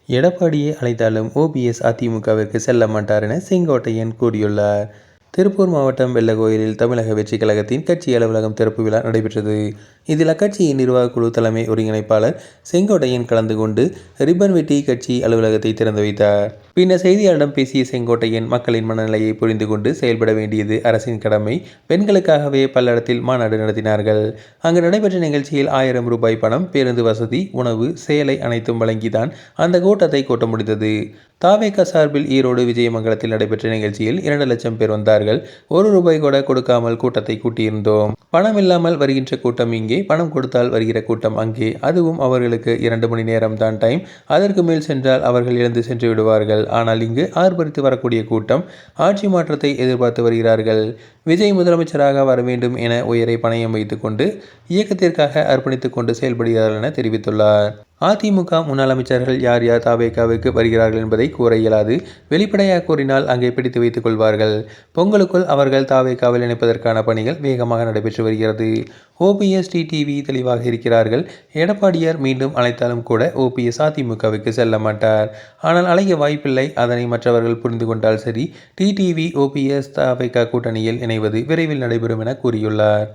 எடப்பாடியை அழைத்தாலும் ஓபிஎஸ் அதிமுகவிற்கு செல்ல மாட்டார் என செங்கோட்டையன் கூறியுள்ளார். திருப்பூர் மாவட்டம் வெள்ளகோயிலில் தமிழக வெற்றிக் கழகத்தின் கட்சி அலுவலகம் திறப்பு விழா நடைபெற்றது. இதில் அக்கட்சியின் நிர்வாக குழு தலைமை ஒருங்கிணைப்பாளர் செங்கோட்டையன் கலந்து கொண்டு ரிப்பன் வெட்டி கட்சி அலுவலகத்தை திறந்து வைத்தார். பின்னர் செய்தியாளரிடம் பேசிய செங்கோட்டையன், மக்களின் மனநிலையை புரிந்து கொண்டு செயல்பட வேண்டியது அரசின் கடமை. பெண்களுக்காகவே பல்லடத்தில் மாநாடு நடத்தினார்கள். அங்கு நடைபெற்ற நிகழ்ச்சியில் 1000 ரூபாய் பணம், பேருந்து வசதி, உணவு, சேலை அனைத்தும் வழங்கிதான் அந்த கூட்டத்தை கூட்ட முடிந்தது. தவேக சார்பில் ஈரோடு விஜயமங்கலத்தில் நடைபெற்ற நிகழ்ச்சியில் 2 லட்சம் பேர் வந்தார்கள். 1 ரூபாய் கூட கொடுக்காமல் கூட்டத்தை கூட்டியிருந்தோம். பணம் இல்லாமல் வருகின்ற கூட்டம் இங்கே, பணம் கொடுத்தால் வருகிற கூட்டம் அங்கே. அதுவும் அவர்களுக்கு 2 மணி நேரம் தான் டைம். அதற்கு மேல் சென்றால் அவர்கள் எழுந்து சென்று விடுவார்கள். ஆனால் இங்கு ஆர்ப்பரித்து வரக்கூடிய கூட்டம் ஆட்சி மாற்றத்தை எதிர்பார்த்து வருகிறார்கள். விஜய் முதலமைச்சராக வர வேண்டும் என உயிரை பணயம் வைத்துக் கொண்டு இயக்கத்திற்காக அர்ப்பணித்துக் கொண்டு செயல்படுகிறார்கள் என தெரிவித்துள்ளார். அதிமுக முன்னாள் அமைச்சர்கள் யார் யார் தவேகாவுக்கு வருகிறார்கள் என்பதை கூற இயலாது. வெளிப்படையாக கூறினால் அங்கே பிடித்து வைத்துக் கொள்வார்கள். பொங்கலுக்குள் அவர்கள் தவேகாவில் இணைப்பதற்கான பணிகள் வேகமாக நடைபெற்று வருகிறது. ஓபிஎஸ் டிடிவி தெளிவாக இருக்கிறார்கள். எடப்பாடியார் மீண்டும் அழைத்தாலும் கூட ஓபிஎஸ் அதிமுகவுக்கு செல்ல மாட்டார். ஆனால் அழைக்க வாய்ப்பில்லை. அதனை மற்றவர்கள் புரிந்து கொண்டால் சரி. டிடிவி ஓபிஎஸ் தவேகா கூட்டணியில் இணைவது விரைவில் நடைபெறும் என கூறியுள்ளார்.